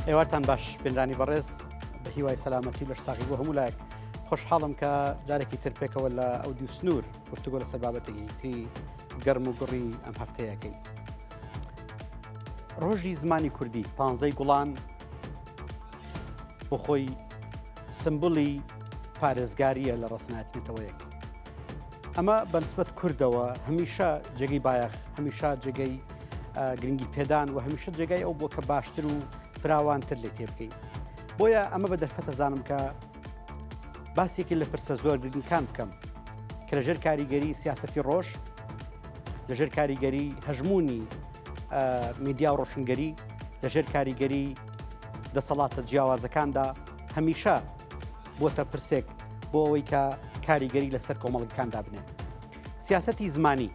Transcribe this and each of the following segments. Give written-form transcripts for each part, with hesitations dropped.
ئێوارتان باش بێنرانی بەڕێز بە هیوای سەلامەتی لە شتاقی بۆ هەموو لایەک خۆشحاڵم کە جارێکی تر پێکەوە لە ئەودی و سنوور گفتوگۆ لەسەر بابەتێکی تری گەرم و گوڕی ئەم هەفتەیەکەی. ڕۆژی زمانی کوردی 15 گوڵان بۆ خۆی سمبولی پارێزگاریە لە ڕەسەنایەتێتەوەیەک. ئەمە بەنسبەت کوردەوە هەمیشە جێگەی بایەخ، هەمیشە جێگەی گرنگی پێدان و هەمیشە جێگای ئەو بۆ کە باشتر و فراوانتر لێ تێ بکەین. بۆیە ئەمە بە دەرفەتە زانم کە باسێکی لە پرسە زۆر گرنگکان بکەم کە لەژێر کاریگەری سیاسەتی ڕۆژ، لەژێر کاریگەری هەژمونی میدیا و ڕۆشنگەری، لەژێر کاریگەری دەسەڵاتە جیاوازەکاندا هەمیشە بۆتە پرسێک بۆ ئەوەی کە کاریگەری لەسەر کۆمەڵگەکاندا بنێت. سیاسەتی زمانی،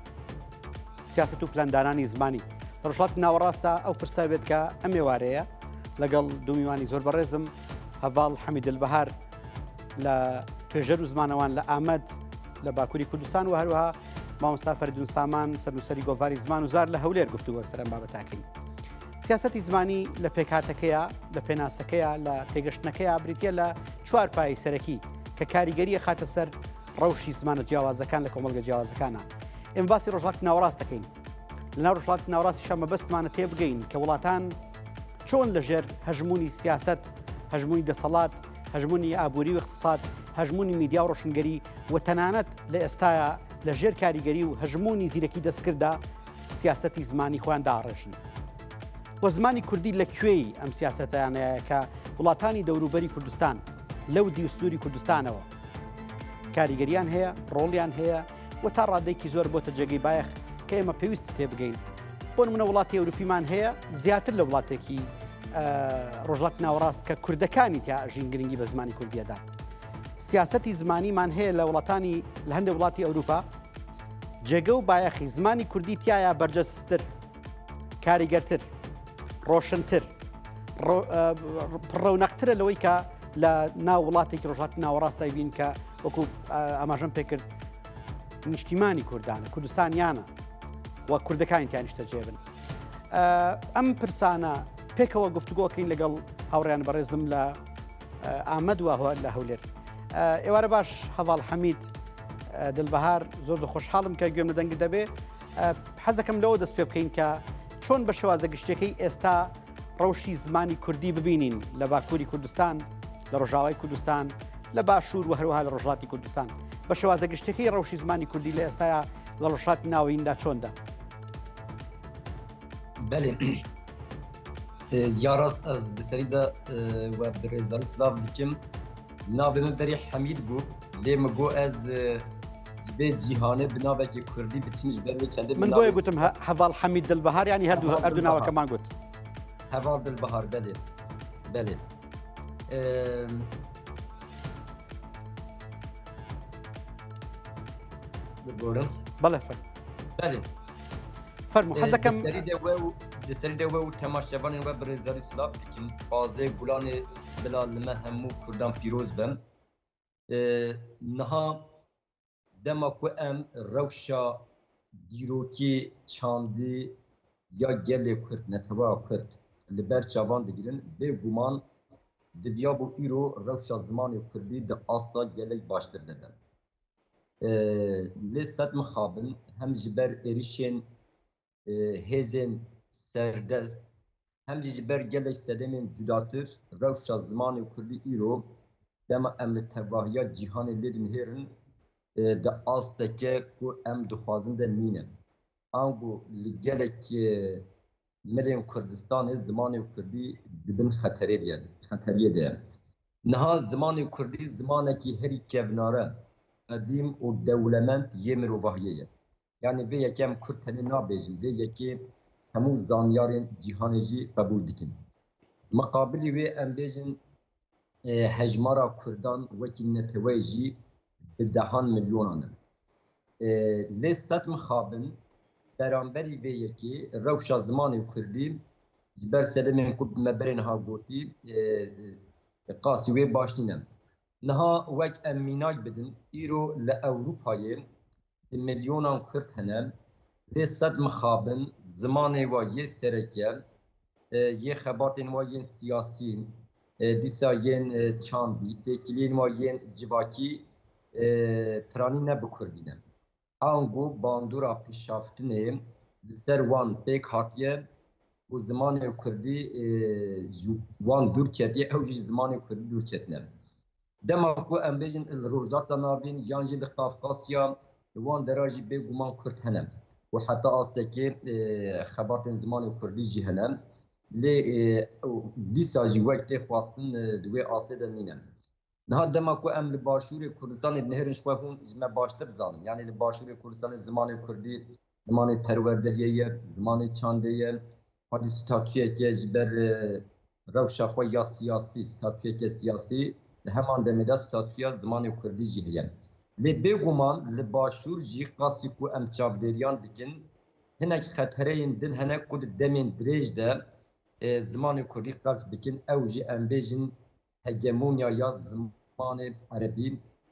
سیاسەت و پلاندانانی زمانی لە ڕۆژهەڵاتی ناوەڕاستدا ئەو پرسە بێت کە ئەم ئێوارەیە لەگەڵ دوو میوانی زۆر بەڕێزم هەڤاڵ حەمید دڵبەهار لە توێژەر و زمانەوان لە ئامەد لە باکووری کوردستان و هەروەها مامۆستا فەریدون سامان سەرنووسەری گۆڤاری زمان و زار لە هەولێر گفتوگۆ لەسەر ئەم بابەتاکەین. سیاسەتی زمانی لە پێکهاتەکەیە، لە پێناسەکەیە، لە تێگەشتنەکەیە بریتە لە 4 پایی سەرەکی کە کاریگەریە خاتە سەر ڕەوشی زمانە جیاوازەکان لە کۆمەڵگە جیاوازەکانە. ئێمە باسی ڕۆژهەڵاتی ناوەڕاست دەکەین. لەناو ڕۆژهەڵاتی ناوەڕاستیشە مەبەستمانە تێ بگەین کە وڵاتان چۆن لەژێر هەژمونی سیاسەت، هەژمونی دەسەڵات، هەژمونی ئابووری و اقتصاد، هەژمونی میدیا و ڕۆشنگەری و تەنانەت لە ئێستاە لەژێر کاریگەری و هەژمونی زیرەکی دەستکردا سیاسەتی زمانی خۆیان داڕێژن. وە زمانی کوردی لەکوێی ئەم سیاسەتیانەیە کە وڵاتانی دەوروبەری کوردستان لەو دیوستوری کوردستانەوە کاریگەریان هەیە، ڕۆڵیان هەیە و تا ڕادێکی زۆر بۆتە جێگەی بایەخ کە ئێمە پێویست تێ بگەین. بۆ نمونە وڵاتی ئەوروپیمان هەیە زیاتر لە وڵاتێکی ڕۆژهەڵاتی ناوەڕاست کە کوردەکانی تیا ئەژین گرنگی بە زمانی کوردیەدا. سیاسەتی زمانیمان هەیە لە وڵاتانی لە هەندێک وڵاتی ئەوروپا جێگە و بایەخی زمانی کوردی تایە بەرجەستتر، کاریگەرتر، ڕۆشنتر، ڕەونەقترە لەوەی کە لە ناو وڵاتێکی ڕۆژهەڵاتی ناوەڕاستای بین کە وەکو ئاماژەم پێکرد نیشتیمانی کوردانە، کوردستانیانە و کوردەکانی تیانیشتە جێبن. ئەم پرسانە پێکەوە گفتوگۆکەین لەگەڵ هاوڕێیان بەڕێزم لە ئامەد و لە هەولێر. ئێوارە باش هەڤاڵ حەمید دڵبەهار زۆر خۆشحاڵم کە گوێم لە دەنگ دەبێ. حەزەکەم لەوە دەست پێ بکەین کە چۆن بە شێوازە گشتەکەی ئێستا ڕەوشی زمانی کوردی ببینین لە باکووری کوردستان، لە ڕۆژاوای کوردستان، لە باشوور و هەروەها لە ڕۆژهەڵاتی کوردستان. بە شێوازە گشتەکەی ڕەوشی زمانی کوردی لە ئێستاە لە ڕۆژهەڵاتی ناوەییندا چۆندا؟ بەێ یا ڕاست ئەس دەسەریدا وە برێزاری سلااف دیکەم ناوێ من بەری حەمید بوو لێمە گۆ ئەز بێ جیهانێ بناوێکی کوردی بچنیش بەرێ چەندە من بۆیە گوتم هەڤاڵ حەمید دڵبەهار ینی هەردوو ناوەکەمان گوت. هەڤاڵ دڵبەهار بەێ بگۆرم بەڵێ بەێ فەرموو حەزەکەم دەسەری دەوە و تەماشەبانێن وە برێزاری سلااف دیکن ئازێ گولانێ بلا لمە هەموو کوردان پیرۆز بم نەها دەما ku em rewşa dîrokê çandî ya gelê Kurd netewaya Kurd li ber çavan digirin bêguman dibiya bû îro rewşa zimanê Kurdî di asta gelek baştir dibin. Lê sed mixabin hem ji ber êrişên hêzên serdest hem jî ji ber gelek sedemên cudatir rewşa zimanê Kurdî îro dema em li tevahiya cîhanê lê dimihêrin di asteke ku em dixwazin de mînin. Ango li gelek milên Kurdistanê zimanê Kurdî dibin xeteriyê de. Niha zimanê Kurdî zimanekî herî kevnare, qedîm û dewlemend yê mirovahiyê ye. Yani vê yekê em Kurd tenê nabêjin, vê yekê hemû zanyarên cîhanê jî qebûl dikin. Muqabilî wê em bêjin hejmara Kurdan wekî neteweyê jî bi dehan milyonan in. Lê sed mixabin beramberî vê yekê rewşa zimanê Kurdî ji ber sedemên ku me berên ha gotî qasî wê baş nîne. Niha wek em mînay bidin îro li Ewropayê di milyonan Kurd hene lê sed mixabin zimanê wa yê sereke یه خباتین و یه سیاسی دیسا یه چاندی تکیلین و یه جواکی ترانی نبکردینه آنگو باندورا پیشافتنه سر وان پیک هاتیه و زمان کردی وان دور کردی او زمان کردی دور کردنه دما کو ام بیجن الروجدات نابین یانجی لقافقاسیا وان دراجی بگومان کرد هنم و حتی آستکی خبات زمان کردی جی هنم لی دیسا جی وقت خواستن دوی آسته دنینم نه دما کو ام لباشور کردستان نهرش و هم ما باشتر زانم یعنی لباشور کردستان زمان کردی زمان پروردهیه زمان چاندهیه حدی ستاتویه که جبر روشا خو یا سیاسی ستاتویه که سیاسی همان دمدا ستاتویا زمان کردی جی هیه لی بگومان لباشور جی قاسی کو ام چابدریان بکن هنک خطرین دن هنک کود دمین دریج ده زمان کردی قرص بکن او جی ام بیجن هجمونیا یا زمان عربی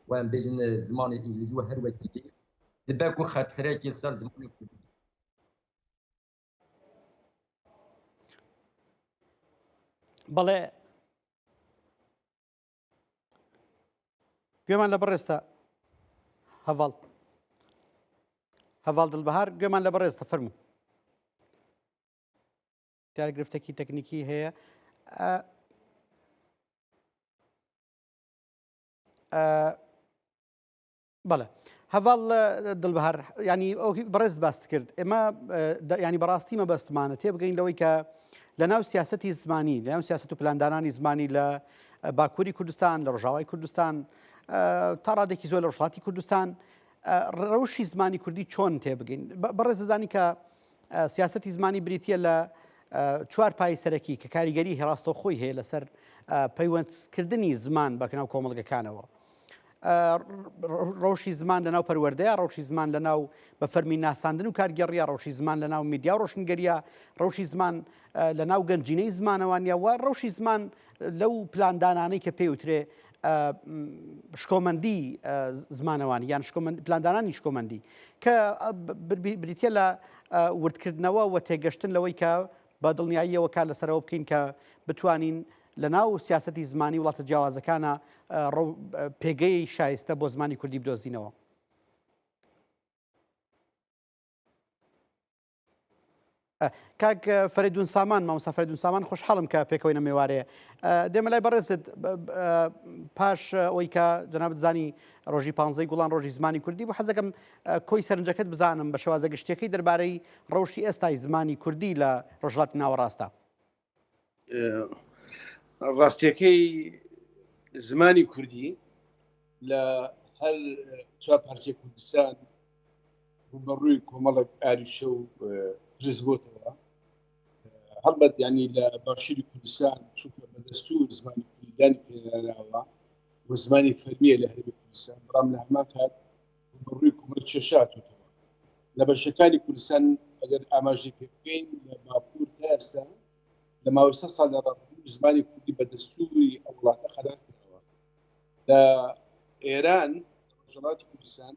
و ام بیجن زمان انگلیزی و هر وکی دبکو خطره که سر زمان کردی بەڵێ گوێمان لە بەڕێستە هەڤاڵ دڵبەهار گوێمان لە بەڕێستە فەرموو دیارە گرفتێکی تەکنیکی هەیە بەڵێ هەڤاڵ دڵبەهار ینی ئەو بەڕێز باست کرد ئێمە ینی بەڕاستی مەبەستمانە تێبگەین لەوەی کە لە ناو سیاسەتی زمانی لە ناو سیاست و پلاندانانی زمانی لە باکووری کوردستان لە ڕۆژاوای کوردستان تا ڕادێکی زۆر لە ڕۆژهەڵاتی کوردستان ڕەوشی زمانی کوردی چۆن تێبگەین بەڕێز دەزانی کە سیاسەتی زمانی بریتیە لە چوار پای سەرەکی کە کاریگەری هێڕاستەوخۆی هەیە لەسەر پەیوەندکردنی زمان بە ناو کۆمەڵگەکانەوە ڕۆژی زمان لەناو پەروەردەیە ڕۆژی زمان لەناو بە فەرمی ناساندن و کارگەڕیە ڕۆژی زمان لەناو میدیا و ڕۆشنگەریە ڕۆژی زمان لەناو گەنجینەی زمانەوانیەوە ڕۆژی زمان لەو پلاندانانەی کە پێوترێ شکۆمەندی زمانەوانی یان پلاندانانی شکۆمەندی کە بریتە لە وردکردنەوە و تێگەشتن لەوەی کە بە دڵنیاییەوە کار لەسەرەوە بکەین کە بتوانین لەناو سیاسەتی زمانی وڵاتە جیاوازەکانە پێگەی شایستە بۆ زمانی کوردی بدۆزینەوە کاک فەریدون سامان مامۆستا فەریدون سامان خۆشحاڵم کە پێکەوەینە میێوارەیە دێمە لای بەڕێزت پاش ئەوەی کە جەنابەت زانی ڕۆژی 15 گوڵان ڕۆژی زمانی کوردی بوو حەزەکەم کۆی سەرنجەکەت بزانم بە شێوازە گشتیەکەی دەربارەی ڕەوشی ئێستای زمانی کوردی لە ڕۆژهەڵاتی ناوەڕاستە ڕاستیەکەی زمانی کوردی لە هەر چوار پارچەی کوردستان بەڕووی کۆمەڵێک ئاریشە و پرس بۆتەوە هەڵبەت ینی لە باشووری کوردستان چونکە بە دەستوور زمانی کوردیدانی پێدانراوە و زمانی فەرمیە لە هەرێمی کوردستان بەڵام لە هەمان کات بەڕووی کۆمەڵ کێشاتوتەوە لە بەشەکانی کوردستان ئەگەر ئاماژەی پێ بکەین لە باکوور تا ئێستا لە ماوەی 100 ساڵ لە ڕابردوو زمانی کوردی بە دەستووری ئەو وڵاتە خەدانکراوە لە ئێران ڕۆژهەڵاتی کوردستان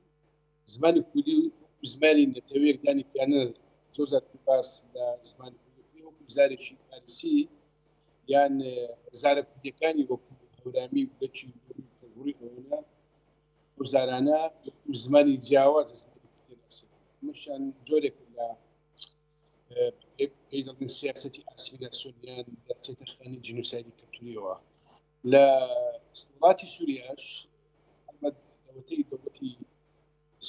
زمانی کوردی زمانی نەتەوەیەک دانی پیانە زۆر باس لە زمانی کوردی وەکو زارێکی فارسی یان زارە کوردیەکانی وەکو هەورامی و دەچی ڕووی ئەوەنە ئەو زارانە زمانی جیاواز مشان جۆرێک لە پێی دەڵێن سیاسەتی ئاسیمیلاسیۆن دەچێتە خانی جینۆسایدی کەلتوریەوە لە وڵاتی سووریاش دەوڵەتی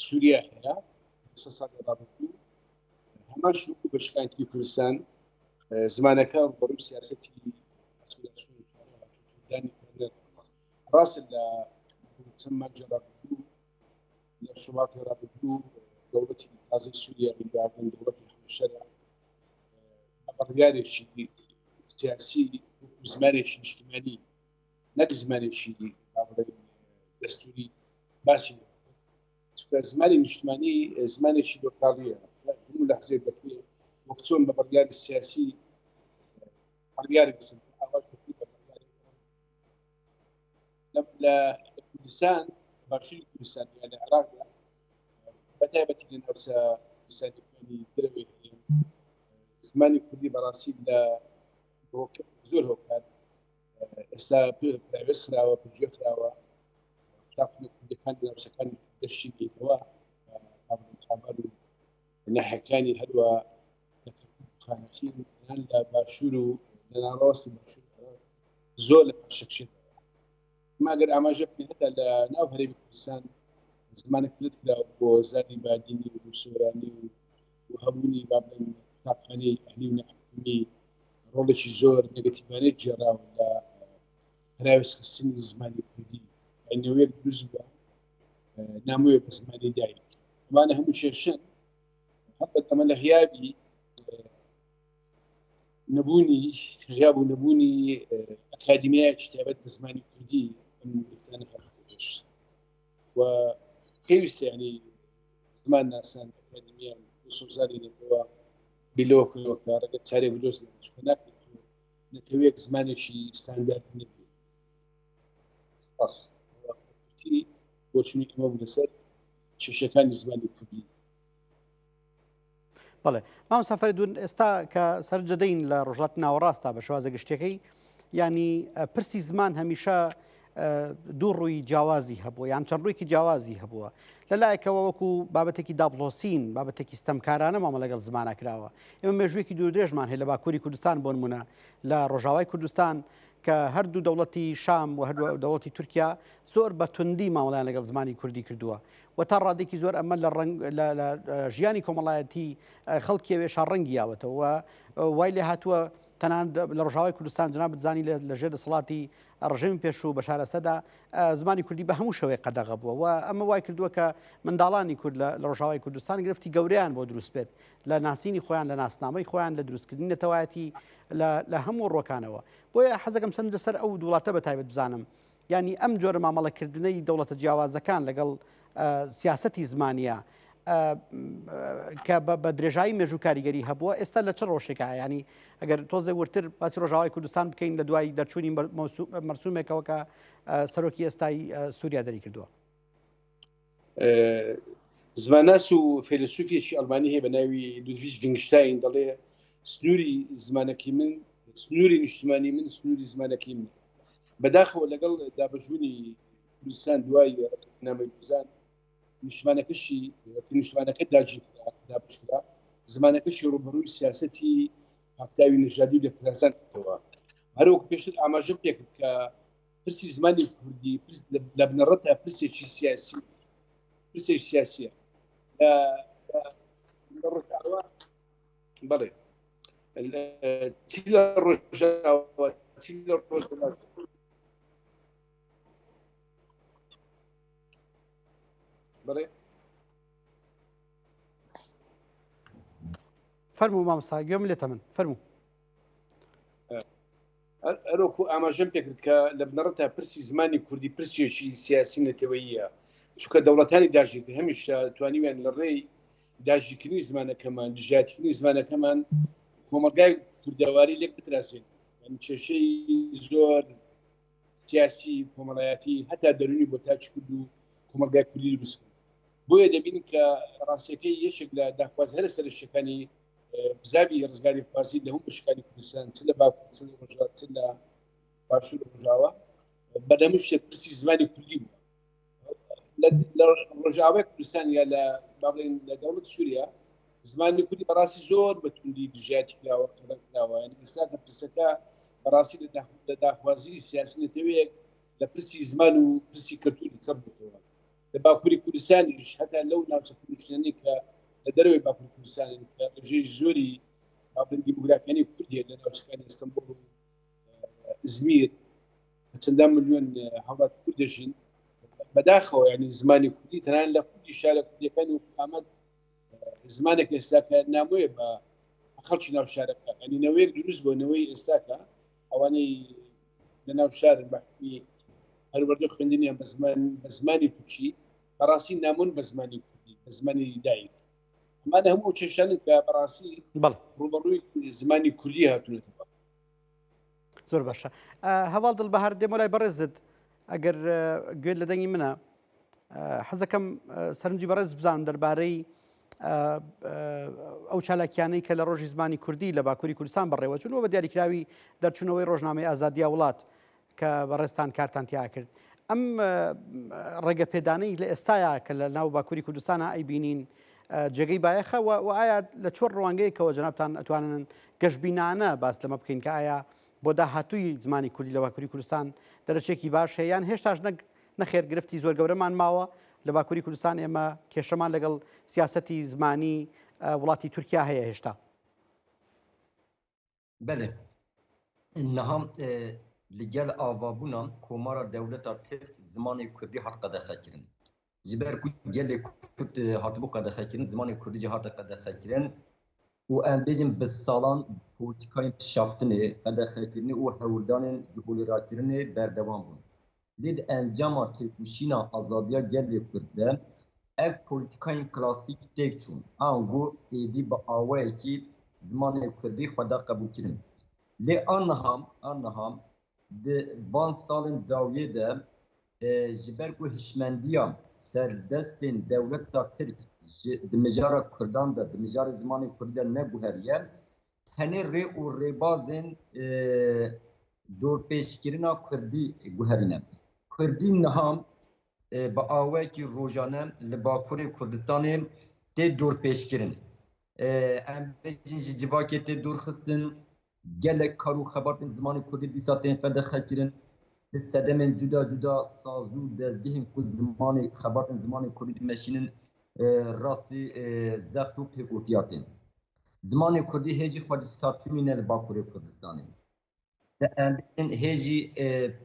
سووریا هەیە 100 ساڵ ڕابردوو هەماش وەکو بەشەکانی کوردستان زمانەکە بەڕووی سیاسەتی ئاسیمیلاسیۆن ڕاست لە چەند مانگی ڕابردوو لە شوباتی ڕابردوو دەوڵەتی تازەی سووریا بن دەوڵەتی هەمیشەدا بەڕیارێکی سیاسی زمانێکی نیشتیمانی نەک زمانێکی دەستوری باسی چونکە زمانی نیشتیمانی زمانێکی لۆکاڵیە هەموو لەحزێک دەکرێت وەک چۆن بە بەڕیاری سیاسی بەڕیاری بسن لە کوردستان باشووری کوردستان یان لە عێراقدا بەتایبەتی لە ناوچە سیاسەتەکانی دەرەوەی زمانی کوردی بەڕاستی لە زۆر هۆکار ئێستا پراوێز خراوە پژێ خراوە قوتابخانەکان لە ناوچەکانی دەشتی بێتەوە خابار و ناحەکانی هەروە خانەخین لە باشوور و لە ناڕاستی باشوور زۆر لە پاشەکشێت ماگەر ئاماژە بکەین هەتا لە ناو هەرێمی کوردستان زمانێک پلت کرا بۆ زانی بادینی و سۆرانی و هەبوونی با بڵێن قوتابخانەی ئەهلی و نەحکومی ڕۆڵێکی زۆر نەگەتیڤانەی جێراوە لە پراوێزخستنی زمانی کوردی ئەینەوەیەک دروست بووە ناموویە بە زمانی دایک ئەمانە هەموو کێشن هەبەت ئەمە لە غیابی غیاب و نەبوونی ئەکادیمیایەکی تایبەت بە زمانی کوردی ئەم گفتانە هەڵکێش و پێویستە ینی زمان ناسان ئەکادیمیان سۆزاری لێتەوە بیلۆکەوە کارەکە چارێک بلۆز چکە ناکرێت نەتەوەیەک زمانێکی ستاندارد نەبێت بۆ چونی ئەمە بوو لەسەر کێشەکانی زمانی کوردی بەڵێ مامۆستا فەریدون ئێستا کە سەرجەدەین لە ڕۆژهەڵاتی ناوەڕاستە بە شێوازە گشتەکەی ینی پرسی زمان هەمیشە دوو ڕووی جیاوازی هەبووە یان چەند ڕوویکی جیاوازی هەبووە لەلایەکەوە وەکو بابەتێکی دابڵۆسین بابەتێکی ستەمکارانە مامە لەگەڵ زمانە کراوە ئێمە مێژوویەکی دوور درێژمان هەیە لە باکووری کوردستان بۆ نمونە لە ڕۆژاوای کوردستان کە هەردوو دەوڵەتی شام و هەردوو دەوڵەتی تورکیا زۆر بە توندی مامەڵیان لەگەڵ زمانی کوردی کردووە و تا ڕادێکی زۆر ئەمە لە ژیانی کۆمەڵایەتی خەڵکیەوێ شارڕەنگی یاوەتەوە وای لێ هاتووە تەنان لە ڕۆژاوای کوردستان جناب بزانی لەژێر دەسەڵاتی ڕژێمی پێش و بەشارە سەدا زمانی کوردی بە هەموو شەوەیە قەدەغە بووە و ئەمە وای کردووە کە منداڵانی کورد لە ڕۆژاوای کوردستان گرفتی گەورەیان بۆ دروست بێت لە ناسینی خۆیان لە ناسنامەی خۆیان لە دروستکردنی نەتەوایەتی لە هەموو ڕۆکانەوە بۆیە حەزەکەم چەند لەسەر ئەو وڵاتە بەتایبەت بزانم ینی ئەم جۆرە مامەڵەکردنەی دەوڵەتە جیاوازەکان لەگەڵ سیاسەتی زمانیە کە بە درێژایی مێژوو کاریگەری هەبووە ئێستا لە چ ڕۆژێکە ینی ئەگەر تۆزێ ورتر باسی ڕۆژاوای کوردستان بکەین لە دوای دەرچوونی مەرسومێکەوە کە سەرۆکی ئێستای سووریا دەری کردووە زماناس و فیلسوفێکی ئەڵمانی هەیە بە ناوی لودڤیگ ڤینگشتاین دەڵێ سنووری زمانەکەی من سنووری نیشتمانی من سنووری زمانەکەی من بەداخەوە لەگەڵ دابەژبوونی کوردستان دوای نامەی بزان نیشتمانەکە دابشکرا زمانەکەشی ڕوبەڕووی سیاسەتی پاکتاوی نژادی لە فرانسان کردەوە هەروەکو پێشتر ئاماژەم پێ کرد کە پرسی زمانی کوردی لە بنەڕەتە پرسێکی سیاسیە ڕۆژاوا بەڵێ چی لە ڕۆژاوا چی لە ڕۆژاوا بەڵێ فەرموو مامۆستا گوێم لێتە من فەرموو ئەرۆکو ئاماژەم پێ کرد کە لە بنەڕەتە پرسی زمانی کوردی پرسێکی سیاسی نەتەوەییە چونکە دەوڵەتانی داژیکرد هەمیشە توانیویان لە ڕێی داژیکردنی زمانەکەمان دژاتیکردنی زمانەکەمان کۆمەلگای کوردەواری لێک بتراسێن کێشەی زۆر سیاسی کۆمەڵایەتی هەتا دەرونی بۆ تاچ کرد و کۆمەلگای کوردی دروست کرد بۆیە دەبین کە ڕاستیەکەی یەکێک لە داخواز هەرە سەرشتەکانی بزاوی ڕزگاری فارسی لە هەموو شتانی کوردستان چ لە باکوور چ لە ڕۆژاوا چ لە باشوور ڕۆژاوا بەدەموو شتێک پرسی زمانی کوردی بووە لە ڕۆژاوای کوردستان یا لە با بڵێن لە دەوڵەتی سووریا زمانی کوردی بەڕاستی زۆر بە توندی دژاتی کراوە کراوە یعنی ئێستا کە پرسەکە بەڕاستی لە داخوازی سیاسی نەتەوەیەک لە پرسی زمان و پرسی کەلتوری چەپ بووەوە لە باکووری کوردستانیش هەتا لەو ناوچە کوردستانی کە لە دەرەوەی باکووری کوردستان ژێژ زۆری بابن دیموگرافیانی کوردیە لە ناوچەکانی ئەستەمبوڵ و ئیزمیر چەندان ملیۆن هاوڵات کورد دەژین بەداخەوە یعنی زمانی کوردی تەنانەت لە کوردی شارە کوردیەکان و ئامەد زمانێک ئێستاکە ناموێ بە خەڵکی ناو شارەکە ینی نەوەیەک دروست بۆ نەوەی ئێستاکە ئەوانەی لە ناو شار بەحمی هەروەردە خوێندنیان بە زمانی کوردی بەڕاستی نامۆن بە زمانی کوردی بە زمانی دایک ئەمانە هەموو کێشانن کە بەڕاستی ڕوبەڕووی زمانی کوردی هاتوونەتەوە زۆر باشە هەواڵ دڵبەهار دێمە لای بەڕێزت ئەگەر گوێت لە دەنگی منە حەزەکەم سەرنجی بەڕێز بزانم دەربارەی ئەو چالاکیانەی کە لە ڕۆژی زمانی کوردی لە باکووری کوردستان بەڕێوەچوونەوە بە دیاریکراوی دەرچوونەوەی ڕۆژنامەی ئازادیا وڵات کە بەڕێستان کارتان تیا کرد. ئەم ڕێگە پێدانەی لە ئێستاە کە لە ناو باکووری کوردستانە ئەیبینین جێگەی بایەخە و ئایا لە چۆن ڕوانگەیەکەوە جەنابتان ئەتوانن گەشتبینانە باس لەمە بکەین کە ئایا بۆ داهاتووی زمانی کوردی لە باکووری کوردستان دەرەچێکی باش هەیە یان هێشتاش نەخێر گرفتی زۆر گەورەمان ماوە لە باکووری کوردستان ئێمە کێشەمان لەگەڵ سیاسەتی زمانی وڵاتی تورکیا هەیە هێشتا؟ بله نەهام لەگەل ئاوابوونان کۆمارە دەولەتا ترک زمانی کوردی هات قەدەخەکردن ji ber ku gelê Kurd hatibû qedexekirin zimanê Kurdî jî hate qedexekirin û em bêjin bi salan polîtikayên pişaftinê qedexekirinê û hewldanên ji holêrakirinê berdewam bûn. Lê di encama têkoşîna azadiya gelê Kurd de ev polîtikayên klasîk têk çûn ango êdî bi awayekî zimanê Kurdî xweda qebûlkirin. Lê anniham di van salên dawiyê de ji ber ku hişmendiya serdestên dewleta Tirk di mijara Kurdan de di mijara zimanê Kurdî de neguheriye tenê rê û rêbazên dorpêşkirina Kurdî guherîne. Kurdî niham bi awayekî rojane li Bakurê Kurdistanê tê dorpêşkirin. Em bêjin ji civakê tê dorxistin gelek kar û xebatên zimanê Kurdî dîsa tên qedexekirin. Sedemên cuda cuda sazû dezgehên ku zimanê xebatên zimanê Kurdî dimeşînin rastî zeft û pêkotiyatên. Zimanê Kurdî hêjî xwe di statûyîne li Bakurê Kurdistanê. Em hê jî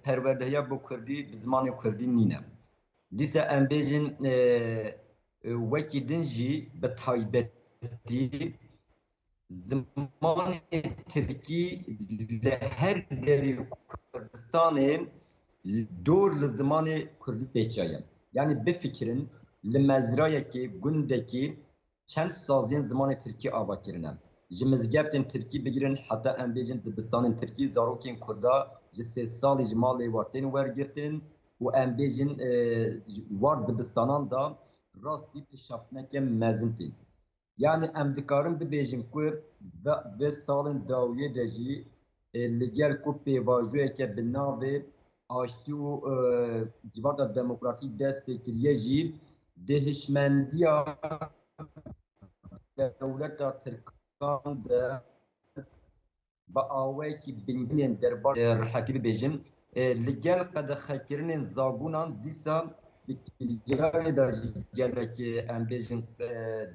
perwerdehiya bo Kurdî bi zimanê Kurdî nîne. Dîsa em bêjin wekî din jî bi taybetî zimanê Tirkî li her derê Kurdistanê dor li zimanê Kurdî pêçaye. Yani bifikirin li mezrayekê gundekî çend saziyên zimanê Tirkî avakirine. Ji mizgeftên Tirkî bigirin heta em bêjin dibistanên Tirkî zarokên Kurda ji 3 salî ji malê wan tên wergirtin û em bêjin war dibistanan da rastî pişaftineke mezin tên. Yani em dikarin bibêjin ku ve salên dawiyê de jî li gel ku pêvajoyeke bi navê aştî û civata demokratîk dest pê kiriye jî di hişmendiya dewleta Tirkan de bi awayekî bingînên derbar rihetî bibêjin li gel qedexekirinên zabûnan dîsa bi kiryarê de jî gelekî em bêjin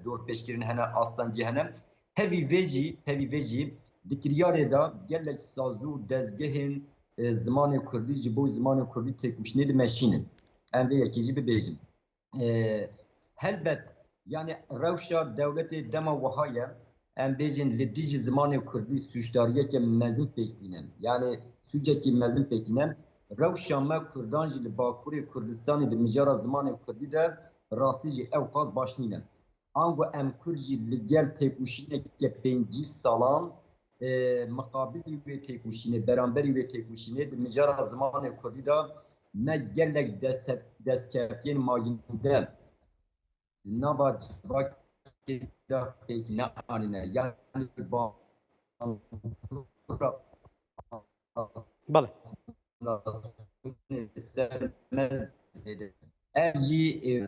dorpêşkirin hene astancî hene hevî vê jî di kiryarê de gelek sazû dezgehên zimanê Kurdî ji bo zimanê Kurdî têkoşînê dimeşînin. Em vê yekê jî bibêjin. Helbet yani rewşa dewletê dema wiha ye em bêjin li dijî zimanê Kurdî sûcdariyeke mezin pêktîne. Yani sûcekî mezin pêktîne. Rewşa me Kurdan jî li Bakurê Kurdistanê di mijara zimanê Kurdî de rastî jî ew qas baş nîne. Ango em Kurd jî li gel têkoşîneke 5 salan muqabilî wê têkoşînê, beramberî wê têkoşînê di mijara zimanê Kurdî de me gelek destkeftiyên mayînde nava civakê de pêkî neanîne. Yani بەڵێ ev jî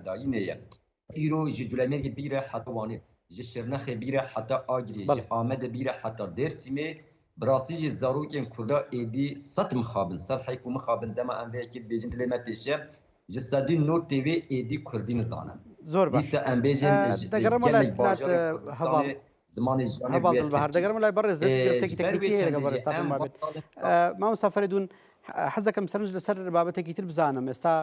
dayînê ye. Îro ji Culemêrgê bîre heta Wanê, ji Şirnexê bîre heta Agirê, ji Amedê bîre heta Dêrsimê, bi rastî jî zarokên Kurda êdî sed mixabin, sed heyf û mixabin dema em vê yekê bêjin dilê me pêşe, ji sedî notê wê êdî Kurdî nizanin. زۆر باش Dîsa em bêjin gelek bajarê Kurdistanê zimanê هەواڵ بەهار دەگەڕمە لای بەڕێز گرفتێکی تەکنیکی هەیە لەگەڵ بەڕێستان بێت. مامۆستا فەریدون حەزەکەم سەرنج لەسەر بابەتێکی تر بزانم. ئێستا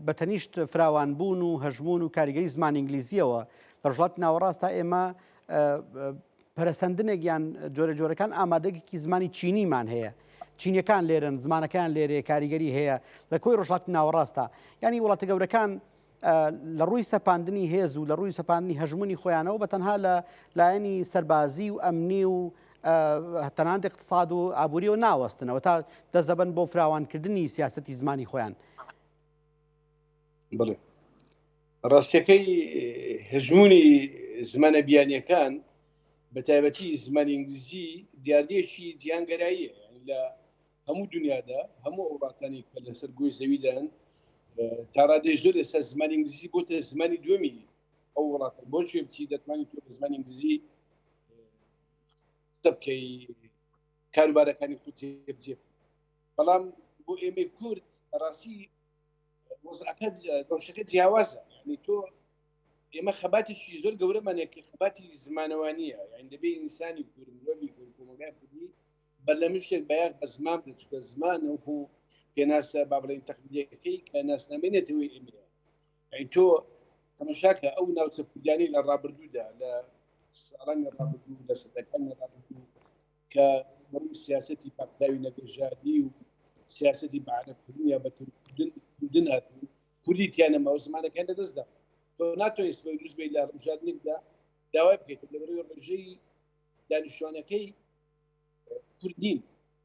بەتەنیشت فراوانبوون و هەژمون و کاریگەری زمانی ئینگلیزیەوە لە ڕۆژهەڵاتی ناوەڕاستە ئێمە پەرەسەندنێک یان جۆرە جۆرەکان ئامادەگێکی زمانی چینیمان هەیە. چینیەکان لێرن، زمانەکان لێرێ، کاریگەری هەیە لە کۆی ڕۆژهەڵاتی ناوەڕاستە. ینی وڵاتە گەورەکان لە ڕووی سەپاندنی هێز و لە ڕووی سەپاندنی هەژمونی خۆیانەوە بە تەنها لە لایەنی سەربازی و ئەمنی و تەنانەت اقتصاد و ئابووریەوە ناوەستنەوە تا دەستەبەن بۆ فراوانکردنی سیاسەتی زمانی خۆیان. بڵێ ڕاستیەکەی هەژمونی زمانە بیانیەکان بە تایبەتی زمانی ئینگلیزی دیاردێکی جیانگەراییە لە هەموو دنیادا هەموو وڵاتانی کە لەسەر گۆی زەویدان تا ڕادێژ زۆر ئێستا زمانی ئینگلیزی بۆتە زمانی دووەمی ئەو وڵاتە بۆچێ بچی دەتوانانی تۆ بە زمانی ئینگلیزی بکەی کاروبارەکانی خۆت جێبجێ بەڵام بۆ ئێمەی کورد ڕاستی وەزعەکە ڕەوشەکە جیاوازە یعنی تۆ ئێمە خەباتێکی زۆر گەورەمانێک خەباتی زمانەوانیە یعنی دەبێ ئینسانی کورد مرۆڤی کورد کۆمەلگای کوردی بەر لە شتێک بەیاک بە زمان دەچکە زمانە و پێناسە با بڵێن تەقلیدیەکەی کە ناسنامێنێتەوەی ئێمە یعنی تۆ تەماشاکە ئەو ناوچە کوردیانەی لە ڕابردوودا لە ساڵانی ڕابردوو لە سەدەکانی ڕابردوو کە بەڕووی سیاسەتی پاکتاوی نەگەژادی و سیاسەتی بەعرەبکردنیان بە کوردن هاتوو کوردی تیانەما و زمانەکان لەدەستدا تۆ ناتوانیت بە دروست بێت لە ڕژادنێکدا داوای بکەیت لەبەرەوەی ڕێژەی دانیشتوانەکەی کوردین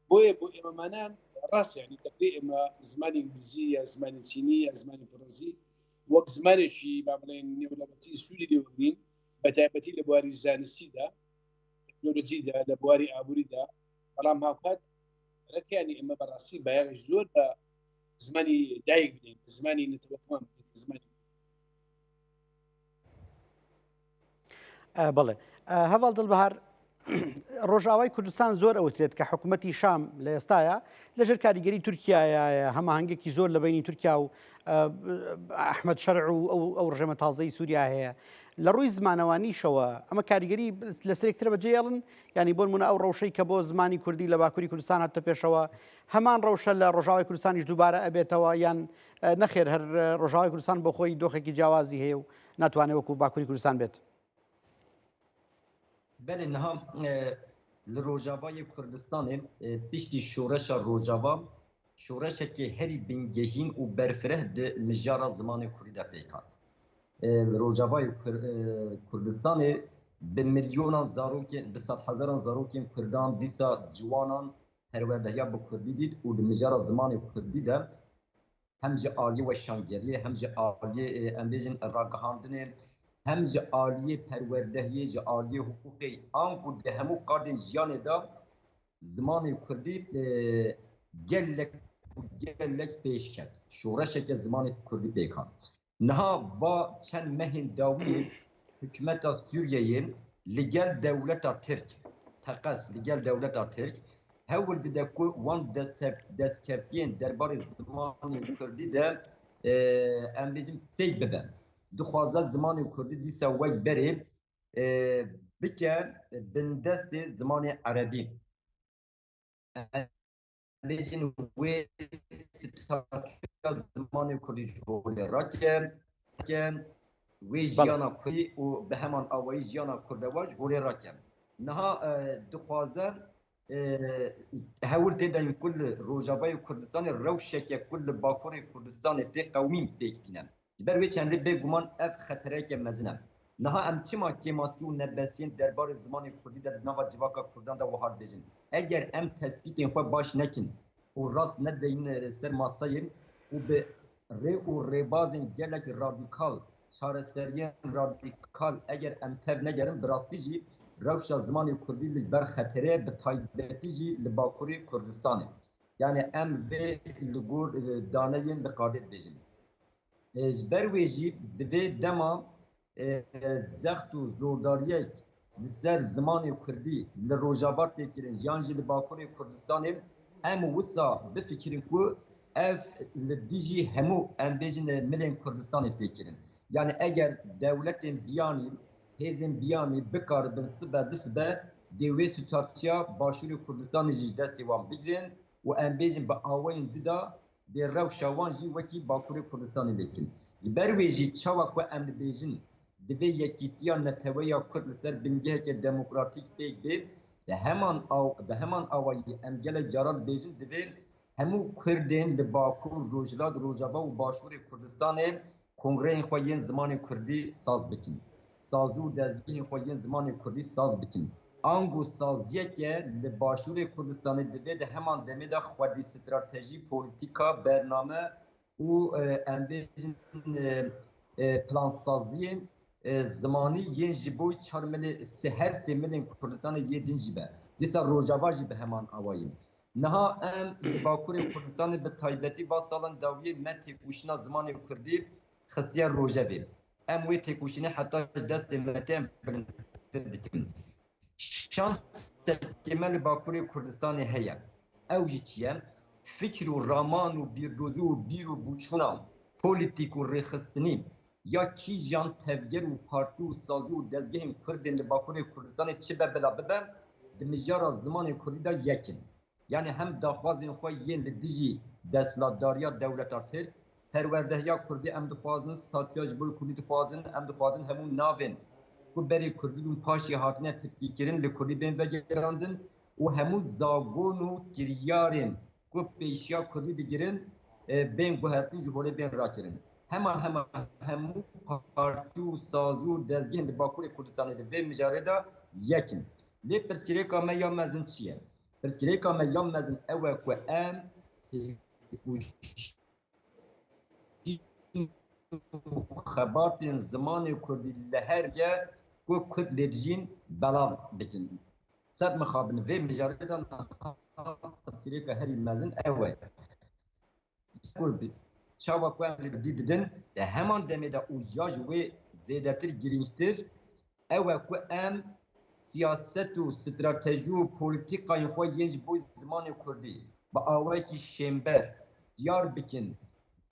بۆیە بۆ ئێمەمانان ڕاست یعنی دەکرێت ئێمە زمانی ئینگلیزی یا زمانی چینی یا زمانی فەڕەنسی وەک زمانێکی با بڵێن نێودەوڵەتی سوودی لێوەبین بە تایبەتی لە بواری زانستیدا تەکنۆلۆژیدا لە بواری ئابووریدا بەڵام هاوکات ڕێکیانی ئێمە بەڕاستی بەیاغی زۆر بە زمانی دایک بدەین زمانی نەتەوەکمان زمانی بەڵێ هەواڵ دڵبەهار ڕۆژاوای کوردستان زۆر ئەوترێت کە حکوومەتی شام لە ئێستاە لەژێر کاریگەری تورکایە هەماهنگێکی زۆر لە بینی تورکیا و ئەحمەد شەرع و ئەو ڕژێمە تازەی سووریا هەیە لە ڕووی زمانەوانیشەوە ئەمە کاریگەری لەسەرێکترە بەجێڵن ینی بۆ نمونە ئەو ڕەوشەی کە بۆ زمانی کوردی لە باکووری کوردستان هاتە پێشەوە هەمان ڕەوشە لە ڕۆژاوای کوردستانیش دووبارە ئەبێتەوە یان نەخێر هەر ڕۆژاوای کوردستان بۆ خۆی دۆخێکی جیاوازی هەیە و ناتوانێت وەکو باکووری کوردستان بێت بله نها لروجاوای کردستان پیشتی شورش روجاوا شورش که هری بینگهین و برفره ده مجارا زمان کردی ده پیکان لروجاوای کردستان به میلیونان زاروکین به صد هزاران زاروکین کردان دیسا جوانان پروردهیا به کردی دید و ده مجارا زمان کردی ده هم جه آلی و شانگریه هم جه آلی اندیجن راگهاندنه هم جه عالیه پروردهیه جه عالیه حقوقی آنکو ده همو قاردن جیانه دا زمان کردی گلک پیش کرد شورشه که زمان کردی پیکان نها با چند مهین داوی حکومت سوریه لگل دولت ترک تقص لگل دولت ترک هول دیده که وان دست کردین درباره زمان کردی ده ام بیجیم تیک ببن دخوازه زمان کردی دیسا وی بری بکه بندست زمان عربی بیشین وی ستاتویا زمان کردی جوله را که وی جیانا کردی و به همان آوایی جیانا کردواج جوله را که نها دخوازه هول تیدن کل روجابای کردستان روشه که کل باکور کردستان تی قومی پیک بینن بروی چنده بگومان اف خطره که مزنم نها ام چما که ماسو نبسین دربار زمان کردی در نوا جواکا کردان دا وحاد بیجن اگر ام تثبیت خو باش نکن و راست ندین سر ماساین و به ری بازین گلک رادیکال چارەسەریان رادیکال اگر ام تر نگرم براستی جی روش زمان کردی بر خطره به تایبەتی جی لباکوری کردستانه یعنی ام به لگور دانهین بقادت بیجن برویجی دوی دما زخت و زورداریک لسر زمان کردی لروجابات تکرین یانجی لباکور کردستان ام وسا بفکرین که اف لدیجی همو ام بیجن ملین کردستان تکرین یعنی اگر دولت بیانی هزین بیانی بکار بن سبه دسبه دیوی ستاتیا باشور کردستان جیج دستی وان بگیرین و ام بیجن با آوین جدا دی رو شوان جی وکی باکور کردستان لیکن برویجی چاوک و ام بیجن دوی یکیتیان نتویا کرد لسر بنگه که دموکراتیک بیگ بید به همان آوایی ام گل جارال بیجن دوی همو کردین لباکور روجلاد روجابا و باشور کردستان کنگره خوین زمان کردی ساز بکن سازو دزگین خوین زمان کردی ساز بکن آنگو سازیه که لباشور کردستان دوی ده همان دمه ده خودی استراتژی پولیتیکا برنامه و امبیجن پلان سازی زمانی ین جبوی 4 ملی سهر 3 ملی کردستان یدین جبه دیسا روجاوا جبه همان آواییم نها ام لباکور کردستان به تایبتی با سالن داویه من تکوشنا زمان کردی خستیا روجه بیم ام وی تکوشنی حتی دست متیم بلند شانس تکمل باکور کردستان هیا اوجی چیه فکر و رامان و بیردوزو و بیر و بوچونا پولیتیک و ریخستنی یا کی جان تفگر و پارتی و سازو و دزگهم کردن لباکور کردستان چه به بلا ببه دمجار زمان کردی دا یکن یعنی هم داخوازین خواه ین لدیجی دستلاتداریا دولت آتر پرورده یا کردی ام دخوازن ستاتیاج بول کردی دخوازن ام دخوازن همون ناوین ku berê Kurdî û paşê hatine tepkîkirin li Kurdî bên vegerandin û hemû zagon û kiryarên ku pêşiya Kurdî digirin bên guhertin ji holê bên rakirin. Hemû partî û sazû û dezgehên li Bakurê Kurdistanê de vê mijarê de yekin. Lê pirsgirêka me ya mezin çi ye? Pirsgirêka me ya mezin ew e ku em xebatên zimanê Kurdî li her ge ku Kurd lê dijîn belav bikin. Sed mixabin vê mijarê de pirsgirêka herî mezin ew e. Çawa ku em li dî didin de heman demê de û ya ji wê zêdetir girîngtir ew e ku em siyaset û stratejî û polîtîkayên xwe yên ji bo zimanê Kurdî bi awayekî şêmber diyar bikin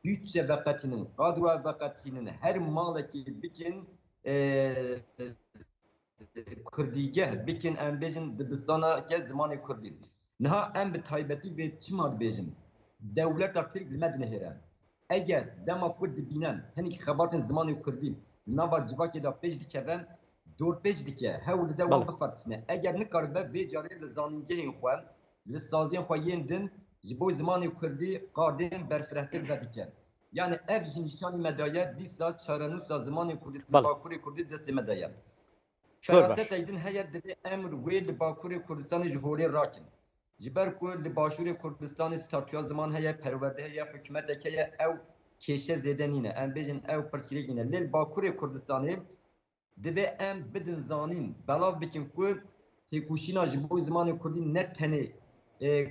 bütçe veqetinin, kadro veqetinin her maleki bikin Kurdîgeh bikin em bêjin dibistana ke zimanê Kurdî. Niha em bi taybetî vê çima dibêjin dewleta Tirk li me dinihêre. Eger dema ku dibînen hinekî xebatên zimanê Kurdî nava civakê da pêş dikevin dor pêş dike hewl li de wan bifatisine. Eger nikaribe vê carê li zanîngehên xwe li saziyên xwe yên din ji bo zimanê Kurdî qadên berfirehtir vedike. Yani ev ji nîşanî me daye dîsa çarenûsa zimanê Kurdî Bakurê Kurdî destê me daye. Feraset eydin heye divê em wê li Bakurê Kurdistanê ji holê rakin. Ji ber ku li Başûrê Kurdistanê statûya ziman heye, perwerde heye, hikûmetek heye ew kêşe zêde nîne. Em bêjin ew pirsgirêk nîne. Lê li Bakurê Kurdistanê divê em bidin zanîn, belav bikin ku têkuşîna ji bo zimanê Kurdî ne tenê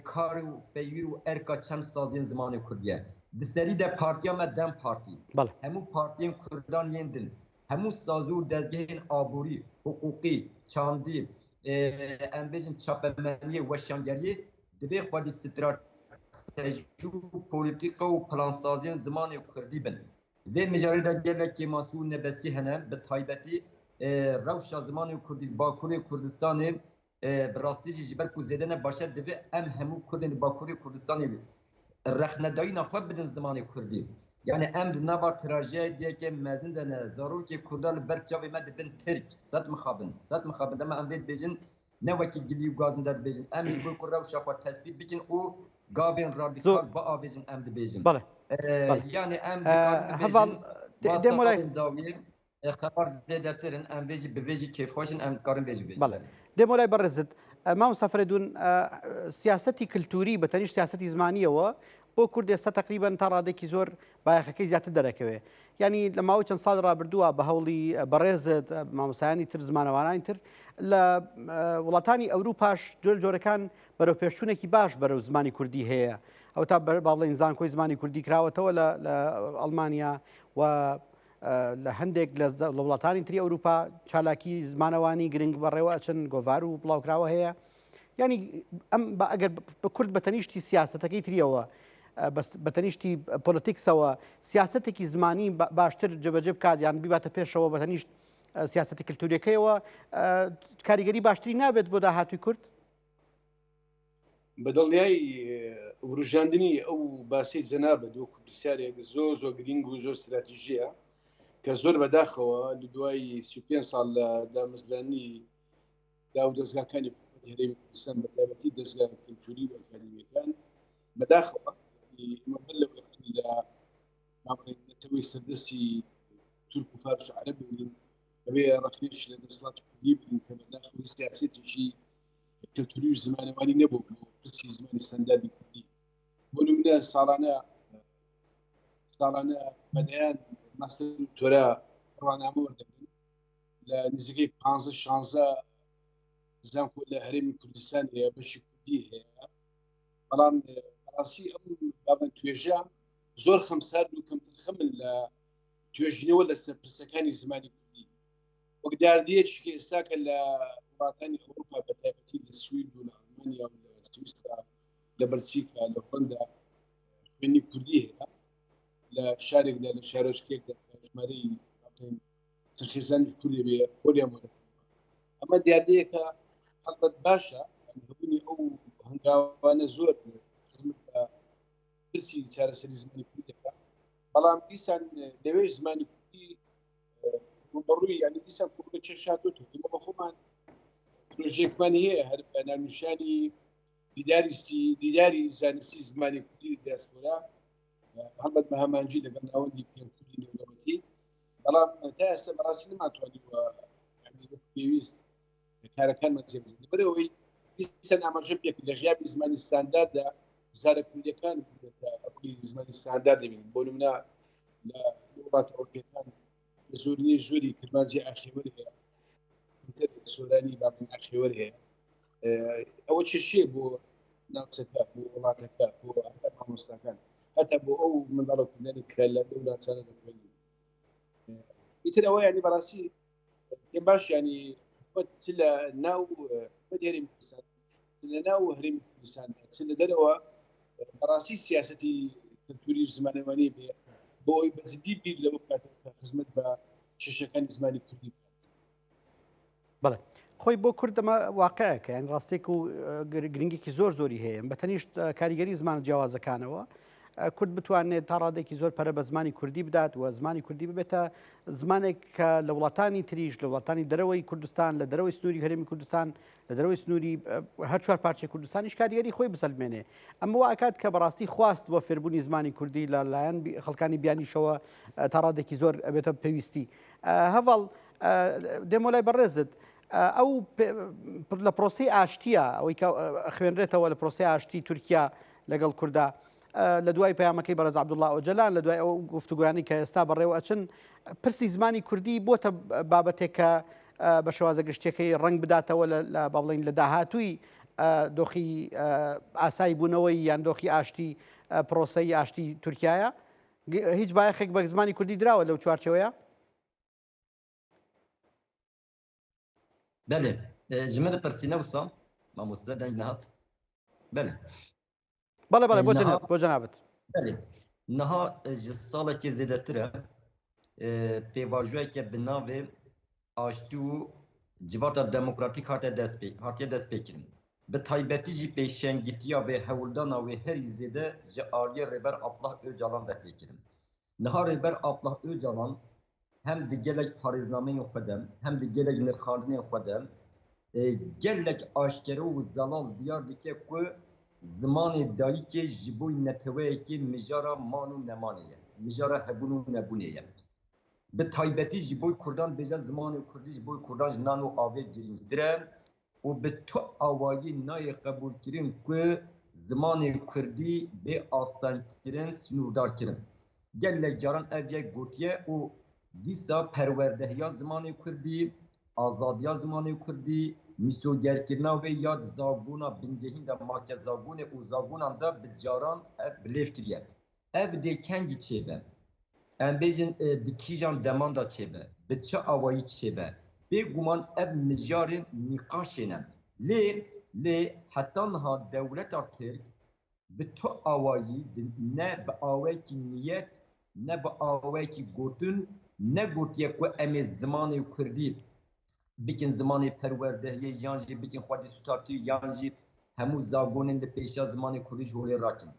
kar û peyvîr û erka çend sazên zimanê Kurdî ye. Di serî de partiya me Dem Partî. Hemû partiyên Kurdan yên din. Hemû sazû û dezgehên aborî, hukukî, çandî, em bêjin çapemeniyê, weşangeriyê divê xwedî stratejî û polîtîka û plansaziyên zimanê Kurdî bin. Vê mijarê de gelekî masû û nebesî hene bi taybetî rewşa zimanê Kurdî Bakurê Kurdistanê bi rastî jî ji ber ku zêde ne baş e divê em hemû Kurdên Bakurê Kurdistanê rexnedayîna xwe bidin zimanê Kurdî. Yani em di nava trajediyeke mezin de ne zarokê Kurda li ber çavê me dibin Tirk sed mixabin dema em vê dibêjin ne wekî gilî û gazin de dibêjin em ji bo ku rewşa xwe tespît bikin û gavên radîkal biavêjin em dibêjin. Yani em dikarin dibêjin dawiyê xebar zêdetirin em vê jî bi vê jî kêfxweşin em dikarin vê jî bêjin. دێمۆلای بەڕێزت مامۆستا فەرێدون سیاسەتی کلتوری بە تەنیشت سیاسەتی زمانیەوە بۆ کورد ئێستا تقریبان تا ڕادێکی زۆر بایەخەکەی زیاتر دەرەکەوێ ینی لە ماوەی چەند ساڵ ڕابردووە بە هەوڵی بەڕێزت مامۆسایانی تر زمانەوانانی تر لە وڵاتانی ئەوروپاش جۆرەکان بەرەو پێشچوونێکی باش بەرەو زمانی کوردی هەیە ئەو تا باڵێن زانکۆی زمانی کوردی کراوەتەوە لە ئەڵمانیا و لە هەندێک لە وڵاتانی تری ئەوروپا چالاکی زمانەوانی گرنگ بەڕێوە ئەچن گۆڤار و بڵاوکراوە هەیە ینی ئەم ئەگەر بە کورد بە تەنیشتی سیاسەتەکەی تریەوە بە تەنیشتی پۆلۆتیکسەوە سیاسەتێکی زمانی باشتر جێبەجێ بکات یان بیباتە پێشەوە بە تەنیشت سیاسەتی کلتوریەکەیەوە کاریگەری باشتری نابێت بۆ داهاتووی کورد بەدڵنیایی وروژاندنی ئەو باسی جەنابەت وەکو پرسیارێک زۆر گرنگ و زۆر استراتیژیە کە زۆر بەداخەوە لە دوای 35 ساڵ لە دامەزرانی دا و دەستگاکانی هەرێمی کوردستان بە تایبەتی دەستگا کلتوری و ئەکادمیەکان بەداخەوە لە نەتەوەی سەردەستی تورک و فارس و عەرەب ببین ئەوێ ڕەخنەش لە دەسەڵاتی کوردی ببین کە بەداخەوەی سیاسەتێکی کلتوری و زمانەوانی نەبوو بۆ پرسی زمانی سەندادی کوردی بۆ نمونە ساڵانە بەدەیان ماستەر تۆرە ڕوانامە وەردەگرن لە نزیکەی 15 زانکۆ لە هەرێمی کوردستان هەیە بەشی کوردی هەیە بەڵام بەڕاستی ئەم بابەت توێژە زۆر خەمسار و کەمتر خەمن لە توێژینەوە لە سەرپرسەکانی زمانی کوردی وەک داردەیەکی ئێستا کە لە وڵاتانی ئەوروپا بە تایبەتی لە سوید و لە ئەڵمانیا و لە سویسرا لە بەلجیکا لە هۆلندا خوێنی کوردی هەیە لە شارێکدا لە شارۆچکێکدا ژمارەی سەرخێزانی کوردی بێ خۆریان وەرە ئەمە دیاردەیەکە حەڵبەت باشە هەبوونی ئەو هەنگاوانە زۆر خزمەت بە پرسی چارەسەری زمانی کوردەکە بەڵام دیسان لەوێ زمانی کوردی ڕوبەڕووی یعنی دیسان کوردە چێشاتۆتۆ ئێمە بە خۆمان پرۆژێکمان هەیە هەر بە نامنیشانی دیداری زانستی زمانی کوردی دیاسپۆرا هەڵبەت بە هەمانجی لەگەڵ ناوەندی پێکوردی نێودەوڵەتی بەڵام تا ئێستا بەڕاستی نەماتوانیوە پێویست کارەکانمان جێبجێ بەرەوەی دیسان ئاماژە پێک لە غیابی زمانی ستانداردا زارە کوردیەکان ئەپڵی زمانی ستاندارد دەبین بۆ نمونە لە وڵاتە ئەوروپیەکان زۆرینەی زۆری کرمانجی ئاخێوەر هەیە سۆرانی بابن ئاخێوەر هەیە ئەوە چێشێ بۆ ناوچەکە بۆ وڵاتەکە بۆ هەتا مامۆستاکان هەتا بۆ ئەو منداڵە کوردانی کە لە وڵاتانە دەخوێنی ئیتر ئەوە ینی بەڕاستی پێم باش ینی چ لە ناو هەرێمی کوردستان لە ناو هەرێمی کوردستان چ لە دەرەوە بەڕاستی سیاسەتی کەلتوری زمانەوانی بێ بۆ ئەوی بەجددی بیر لەوە کاتێک خزمەت بە چێشەکانی زمانی کوردی بکات. بەڵێ خۆی بۆ کوردەمە واقعەکە یان ڕاستێک و گرنگێکی زۆر زۆری هەیە بە تەنیشت کاریگەری زمان جیاوازەکانەوە کورد بتوانێت تا ڕادێکی زۆر پەرە بە زمانی کوردی بدات و زمانی کوردی ببێتە زمانێک کە لە وڵاتانی تریش لە وڵاتانی دەرەوەی کوردستان لە دەرەوەی سنووری هەرێمی کوردستان لە دەرەوەی سنووری هەر چوار پارچەی کوردستانیش کاریگەری خۆی بسەلمێنێ ئەمە ئاکات کە بەڕاستی خواست بۆ فێربوونی زمانی کوردی لە لایەن خەڵکانی بیانیشەوە تا ڕادێکی زۆر ئەبێتە پێویستی هەڤڵ دێم وەلای بەڕێزت ئەو لە پرۆسی ئاشتیە ئەوەی کە خوێنرێتەوە لە پرۆسی ئاشتی تورکیا لەگەڵ کووردا لە دوای پەیامەکەی بەرەز عەبدوڵڵا ئۆجەلان لە دوای ئەو گفتوگویانی کە ئێستا بەڕێوە ئەچن پرسی زمانی کوردی بۆتە بابەتێک کە بە شێوازە گشتیەکەی ڕنگ بداتەوە لە با بڵێن لە داهاتووی دۆخی ئاسایی بوونەوەی یان دۆخی ئاشتی پرۆسەی ئاشتی تورکایە هیچ بایەخێک بە زمانی کوردی دراوە لەو چوارچەوەیە؟ بله جمعه پرسینه وسام مامۆستا دەنگ نهات بله بەڵێ بەڵێ بۆ جەنابەت بله نها ji salekê zêdetir e pêvajoyeke bi navê aştî û civata demokratîk hatiye destpêkirin bi taybetî jî pêşengîtiya vê hewildana wê herî zêde ji aliyê Rêber Abdullah Öcalan vepêkirin niha Rêber Abdullah Öcalan hem di gelek parêznameyên xwe de hem di gelek nirxandinên xwe de gelek aşkere û zelal diyar dike ku zimanê dayîkê ji bo neteweyekê mijara man û nemanê ye mijara hebûn û nebûnê ye bi taybetî ji bo Kurdan bêje zimanê Kurdî ji bo Kurdan ji nan û avê girîngtir e û bi tu awayî nayê qebûlkirin ku zimanê Kurdî bê astankirin sinûrdarkirin gelek caran ev yek gotiye û dîsa perwerdehiya zimanê Kurdî azadiya zimanê Kurdî mîsogerkirina wê ya zabûna bingehîn de make zabûnê û zabûnan da bi caran ev bilêv kiriye ev dê kengî çêbe em bêjin di kîjan deman da çêbe bi çi awayî çêbe bêguman ev mijarên nîqaşê ne lê heta niha dewleta Tirk bi tu awayî ne bi awayekî niyet ne bi awayekî gotin ne gotiye ku em ê zimanê Kurdî bikin zimanê perwerdehiyê yan jî bikin xwedî sûtatî yan jî hemû zagonên li pêşa zimanê Kurdî ji holê rakin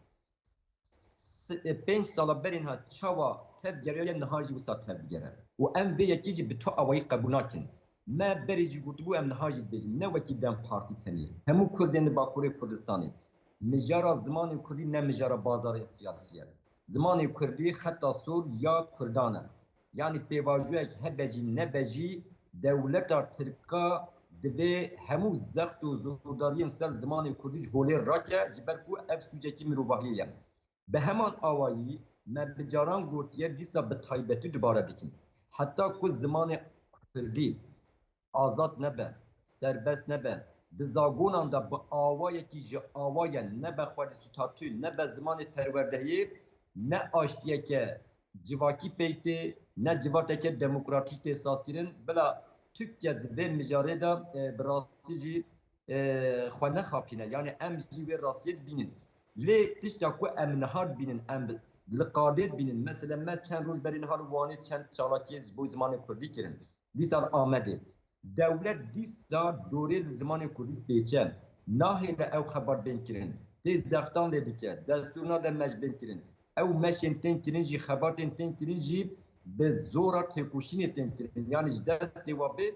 5 sala berên ha çawa tevgeriye niha jî wisa tevgere û em vê yekî jî bi tu awayî qebûl nakin me berê jî gotibû em niha jî dibêjin ne wekî dem partî tenê hemû Kurdên li Bakurê Kurdistanê mijara zimanê Kurdî ne mijara bazarên siyasî ye zimanê Kurdî xeta sor ya Kurdan e yani pêvajoyek hebe jî nebe jî dewleta Tirka divê hemû zext û zordariyên ser zimanê Kurdî ji holê rake ji ber ku ev sûcekî mirovahiyê ye bi heman awayî me bi caran gotiye dîsa bi taybetî dubare dikin heta ku zimanê Kurdî آزاد نبه سربست نبه دزاگونان دا با آوای کی جا آوای نه به خود ستاتو نه به زمان پروردهی نه آشتیه که جواکی پیتی نه جواته که دموکراتیک احساس کرن بلا ترکیه به مجاره دا براستی جی خواه نخاپینه یعنی ام جی و راستیت بینن لی تشتا کو ام نهار بینن ام لقادر بینن مثلا من چند روز برین هار وانی چند چالاکی بو زمان کردی کرن دیسان آمده دولت دیسا دوره زمان کردی پیچه ناهیل او خبر بین کرن دی زختان دیدی که دستورنا در مجبن کرن او مشن تین کرن جی خبر تین کرن جی به زورا تکوشین تین کرن یعنی دستی و به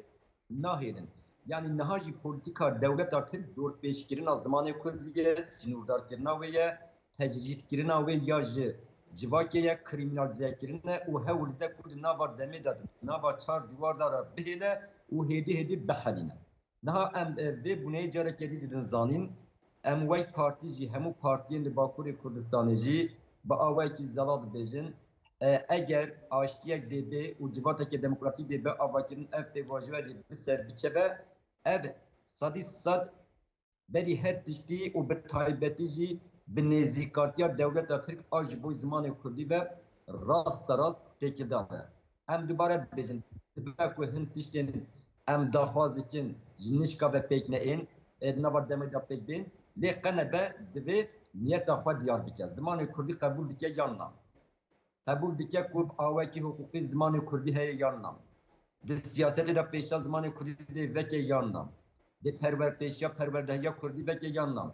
ناهیلن yani nahajî politika dewleta Tirk dor pêşkirina zimanê Kurdî sinûrdarkirina wê ye tecrîdkirina wê ya ji civakê ye kriminalîzekirine û hewl de Kurd nava demê de nava çar dîwar da re bihêle û hêdî bihelîne. Niha em vê buneyê carekê dî didin zanîn em wey partî jî hemû partiyên li Bakurê Kurdistanê jî bi awayekî zela dibêjin eger aştiyek dêbê û civatekê demokratîk dêbe avakirin ev pêvajoya jî bi ser biçebe ev sadî sad berî her tiştî û bi taybetî jî bi nêzîkatiya dewleta Tirk a ji bo zimanê Kurdî ve rast rast têkildar e. Em dubare bêjin dibe ku hin tiştên em daxwaz dikin ji nişka ve pêk neên nava demê da pêk bên lê qenebe divê niyeta xwe diyar bike. Zimanê Kurdî qebûl dike yan na. Qebûl dike ku awekî hukukî zimanê Kurdî heye yan na. Di siyasetê de pêşa zimanê Kurdî dê veke yan na. Di perwerpêşiya perwerdehiya Kurdî veke yan na.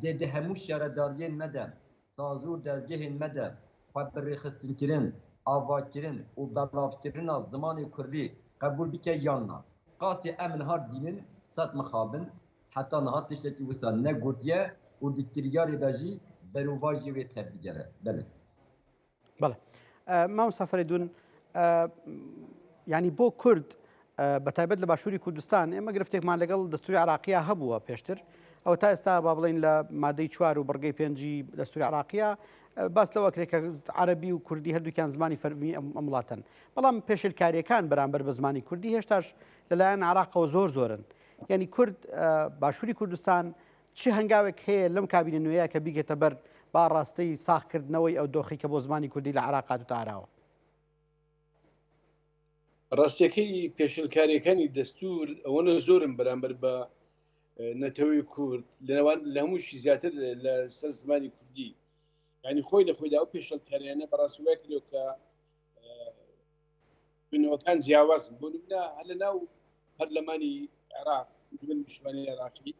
Dê di hemû şeredariyên me de sazûr dezgehên me de xwe bi rêxistinkirin, avakirin û belavkirina zimanê Kurdî qebûl bike yan na. Qasî em niha bînin sed mixabin heta niha tiştekî wisa negotiye û di kiryarê de jî berûva jî wê tevdîgere. Belê. بەڵێ مامۆستا فەریدون ینی بۆ کورد بە تایبەت لە باشووری کوردستان ئێمە گرفتێکمان لەگەڵ دەستوری عراقیە هەبووە پێشتر ئەوە تا ئێستا با بڵین لە مادەی 4 و بڕگەی 5 دەستوری عراقیە باس لەوە کرێت کە عەرەبی و کوردی هەردووکیان زمانی فەرمی ئەم وڵاتن بەڵام پێشلکاریەکان بەرامبەر بە زمانی کوردی هێشتاش لەلایەن عراقەوە زۆرن ینی کورد باشووری کوردستان چی هەنگاوێک هەیە لەم کابینە نوێیە کە بیگێتە بەر با ڕاستی ساختکردنەوەی ئەو دۆخی کە بۆ زمانی کوردی لە عراقات و تاراوە ڕاستیەکەی پێشلکاریەکانی دەستور ئەوەنە زۆرم بەرامبەر بە نەتەوەی کورد لە هەمووشی زیاتر لە سەر زمانی کوردی ینی خۆی لە خۆیدا ئەو پێشلکاریانە بەڕاستیوای کردەوە کە بنەوەکان جیاوازن بۆ نمونە هەر لە ناو پەرلەمانی عێراق جوگەن نیشتیمانی عێراقی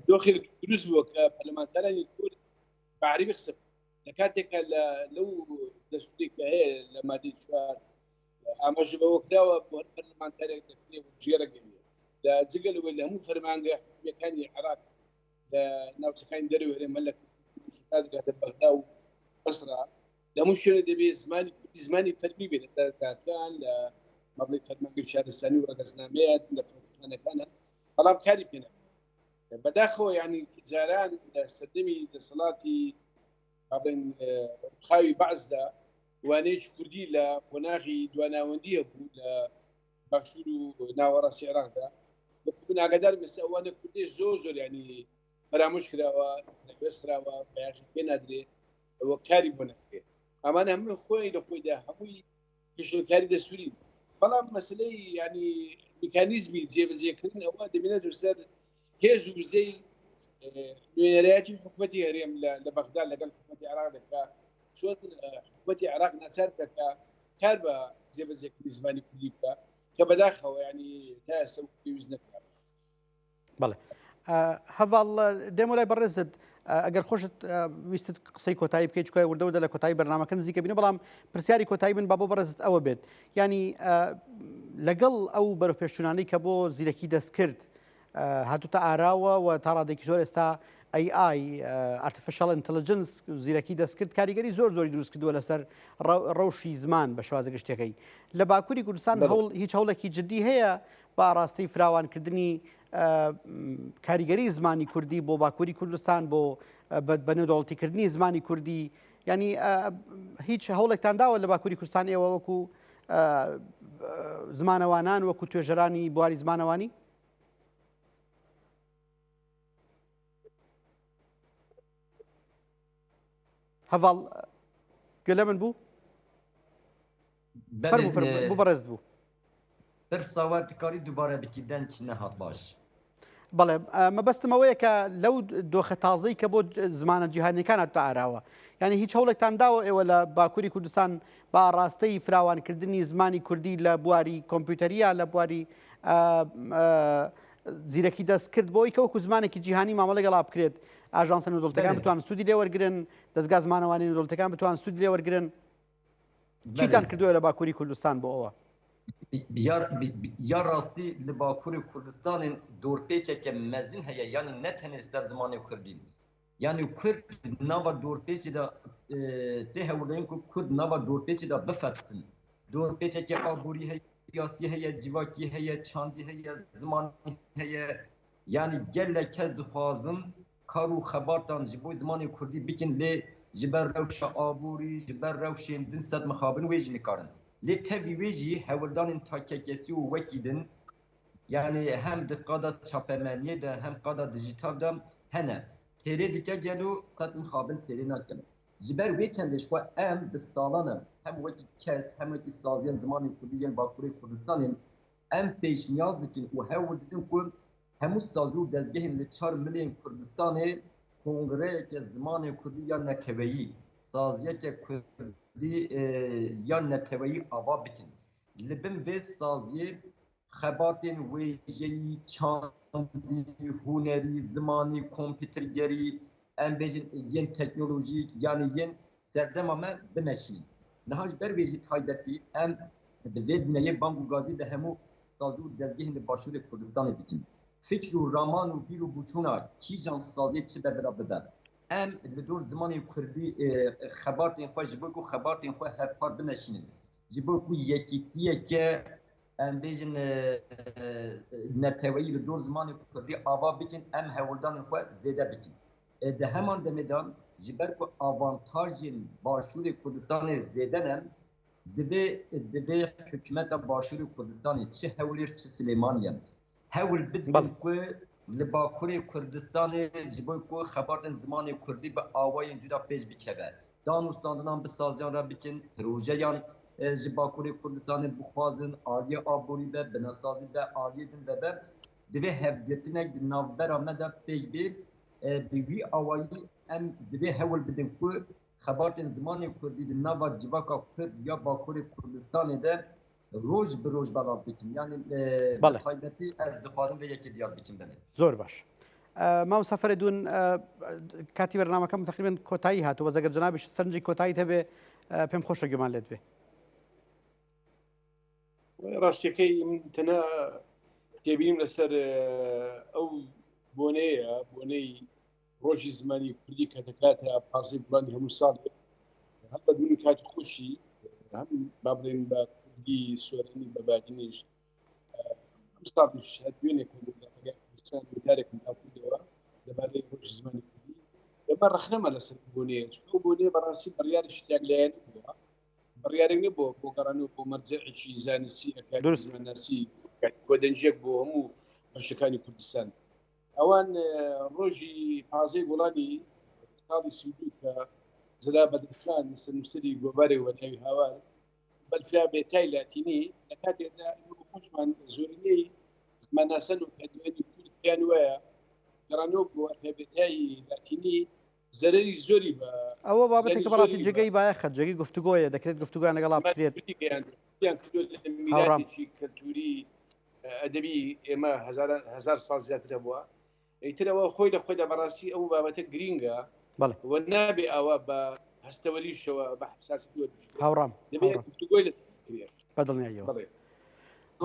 دۆخێک دروست بووە کە پەرلەمانتارانی کورد بە عەرەبی قسە لە کاتێکە لەو دەستورێکە هەیە لە مادەی 4 ئاماژە بەوە کراوە بۆ هەر پەرلەمانتارێک دەکرێت جێرەگەوێت لە جگەلەوەی لە هەموو فەرمانگە حکوومیەکانی عێراق لە ناوچەکانی دەرەوە هەرێمە لە دەگاتە بەغدا و بەسرا لە هەموو شوێنە دەبێت زمانی کوردی زمانی فەرمی بێت لە دادگاکان لە مەبڵی فەرمانگەی شارستانی و ڕەگەزنامەیەت لە فەرمانەکانە بەڵام کاری پێ نەکرێت بەداخەوە یعنی جاران لە سەردەمی دەسەڵاتی خاوی بەعزدا وانەیەکی کوردی لە قۆناغی دواناوەندی هەبوو لە باشوور و ناوەڕاستی عێراقدا ناگادار بێت ئەوانە کوردی زۆر ینی پەرامۆش کراوە نەگوێز کراوە بەیاخی پێ نادرێت ئەوە کاری بۆ نەکرێت ئەمانە هەموو خۆی لە خۆیدا هەمووی پێشنیارکاری دەستوری بەڵام مەسلەی ینی میکانیزمی جێبەجێکردن ئەوە دەبێنێت سەر هێز و وزەی نوێنەرایەتی حکوومەتی هەرێم لە بەغدا لەگەڵ حکوومەتی عێراق دەکات چۆن حکوومەتی عێراق ناچار دەکا کار بە جێبەجێکردنی زمانی کوردی بکە کە بەداخەوە ینی تا ئێستا پێویست نەکرا. بەڵێ هەڤاڵ دێم وەلای بەڕێزت ئەگەر خۆشت ویستت قسەی کۆتایی بکەیت چکۆی وردەوردە لە کۆتایی بەرنامەکە نزیکە بینە بەڵام پرسیاری کۆتایی من با بۆ بەڕێزت ئەوە بێت ینی لەگەڵ ئەو بەرەوپێشچوونانەی کە بۆ زیرەکی دەست کرد هاتوتە ئاراوە و تا ڕادێکی زۆر ئێستا AI ئارتفیشەڵ ئینتەلیجنس زیرەکی دەستکرد کاریگەری زۆری دروست کردووە لەسەر ڕەوشی زمان بە شێوازە گشتەکەی لە باکووری کوردستان هیچ هەوڵێکی جددی هەیە با ڕاستی فراوانکردنی کاریگەری زمانی کوردی بۆ باکووری کوردستان بۆ بەنێودەوڵەتیکردنی زمانی کوردی ینی هیچ هەوڵێکتان داوە لە باکووری کوردستان ئێوە وەکو زمانەوانان وەکو توێژەرانی بواری زمانەوانی؟ هەڤاڵ گوێ من بوو؟ بوو بەڕێز بوو. ساوات کاری دووبارە بکیدەن چی نەهات باش. بەڵێ مەبەستمەوەیە کە لەو دۆخە تازەی کە بۆ زمانە جیهانیەکانە تا ئاراوە، یعنی هیچ هەوڵێکتان داوە ئێوە لە باکووری کوردستان با ڕاستەی فراوانکردنی زمانی کوردی لە بواری کۆمپیوتەریە لە بواری زیرەکی دەستکرد بۆی کە وەکو زمانێکی جیهانی مامەڵە گەڵا بکرێت، ئاژانسە نودڵتەکان بتوان سوودی لێ وەرگرن، دەستگا زمانەوانی نودڵتەکان بتوان سوودی لێ وەرگرن. چیتان کردووە لە باکووری کوردستان بۆ ئەوە؟ یا راستی li Bakurê Kurdistanê dorpêçeke mezin heye yani ne tenê ser zimanê Kurdî. Yani Kurd nava dorpêçê de tê hewleyên ku Kurd nava dorpêçê de bifetsin. Dorpêçeke aborî heye, siyasî heye, civakî heye, çandî heye, zimanî heye. Yani gelek kes dixwazin kar û xebartan ji bo zimanê Kurdî bikin lê ji ber rewşa aborî, ji ber rewşên din sed mixabin wê jî nikarin. Lê tevî wê jî hewldanên takekesî û wekî din yani hem di qada çapemeniyê de hem qada dijîtal de hene. Têrê dike gelo sed mixabin têrê nakin. Ji ber wê çendê xwe em bi salan hem wekî kes hem wekî saziyên zimanê Kurdî yên Bakurê Kurdistanê em pêşniyaz dikin û hewl didin ku hemû sazî û dezgehên li 4 milên Kurdistanê kongreyeke zimanê Kurdî ya neteweyî saziyeke Kurdî ya neteweyî ava bikin. Li bin vê saziyê xebatên wêjeyî, çandî, hunerî, zimanî, kompîtergerî, em bêjin yên teknolojîk yani yên serdema me bimeşînin. Niha ji ber wê jî taybetî em di vê bineyê bang û gazî de hemû sazî û dezgehên li Başûrê Kurdistanê dikin. Fikr û raman û bîr û bûçûna kîjan saziyê çi bebira bibe. Em li dor zimanê Kurdî xebatên xwe ji bo ku xebatên xwe hevpar bimeşînin. Ji bo ku yekîtiyeke em bêjin neteweyî li dor zimanê Kurdî ava bikin em hewldanên xwe zêde bikin. Di heman demê de ji ber ku avantajên Başûrê Kurdistanê zêde ne divê hikûmeta Başûrê Kurdistanê çi Hewlêr çi Silêmaniyê hewl bidin ku li Bakurê Kurdistanê ji bo ku xebatên zimanê Kurdî bi awayên cuda pêş bikeve. Danûstandinan bi saziyan re bikin, projeyan ji Bakurê Kurdistanê bixwazin, aliyê aborî be, binasazî be, aliyê din de be, divê hevgirtinek di navbera me de pêk bê, bi wî awayî em divê hewl bidin ku xebatên zimanê Kurdî di nava civaka Kurd ya Bakurê Kurdistanê de roj bi roj belav bikin. Yani taybetî ez dixwazim vê yekê diyar bikin benê. زۆر باش. مامۆستا فەرێدون کاتی بەرنامەکەم تقریباً کۆتایی هاتووە بەس ئەگەر جەنابیش سەرنجی کۆتاییت هەبێ پێم خۆشە گوێمان لێت بێ. ڕاستیەکەی من تەنها تێبینیم لەسەر ئەو بۆنەی ڕۆژی زمانی کوردی کە دەکاتە 15 گوڵانی هەموو ساڵ هەم بە دوونی کاتی خۆشی هەم با بڵێن بە کوردی سۆرانی بەبادینیش ئەم ساڵیش دوێنێکە کوردستان وتارێکم داکردەوە لەبارەی ڕۆژی زمانی کوردی ئێمە ڕەخنەمە لەسەر بۆنەیە چونکە بۆنەیە بەڕاستی بڕیاری شتێک لایەن بووە بڕیارێک نەبووە بۆ گەڕانەوە بۆ مەرجەعێکی زانستی ئەکادمی زمانناسی کۆدەنجێک بۆ هەموو بەشەکانی کوردستان ئەوان ڕۆژی 15 گوڵانی ساڵی 32 کە زەلا بەدرخان سەرنووسەری گۆبارێ وەناوی هاوار بەلفیا بێتای لاتینی لە کاتێکدا خۆشمان زۆرینەی زمانناسەن و کادوێنی کوردیان وایە گەڕانەوە بۆ ئەلفابێتایی لاتینی زەرەری زۆری بە ئەوە بابەتێکە بەڕاستی جێگەی بایەخە جێگەی گفتوگۆیە دەکرێت گفتوگویان لەگەڵا بکرێت میلاتێکی کەلتوری ئەدەبی ئێمە هەزار ساڵ زیاترە بووە ئەیترەوە خۆی لە خۆیدا بەڕاستی ئەو بابەتە گرینگە وە نابێ ئەوە بە هەستەوەریشەوە بە حساسی هاوڕام گفتوگۆی بەدڵنیاییەوە.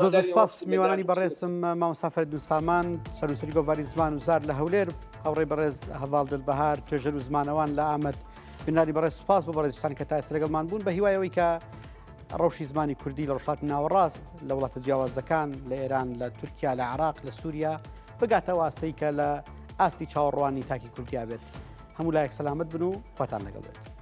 زۆر سپاس میوانانی بەڕێزم مامۆستا فەرێدون سامان سەرنووسەری گۆڤاری زمان و زار لە هەولێر هاوڕێی بەڕێز هەڤاڵ دڵبەهار توێژەر و زمانەوان لە ئامەد بناری بەڕێز سوپاس بۆ بەڕێزتان کە تا ئێستا لەگەڵمان بوون بە هیوایەوەی کە ڕەوشی زمانی کوردی لە ڕۆژهەڵاتی ناوەڕاست لە وڵاتە جیاوازەکان لە ئێران لە تورکیا لە عێراق لە سووریا بگاتە واستەی کە لە ئاستی چاوەڕوانی تاکی کوردیا بێت. هەموو لایەک سەلامەت بن و خواتان لەگەڵ بێت.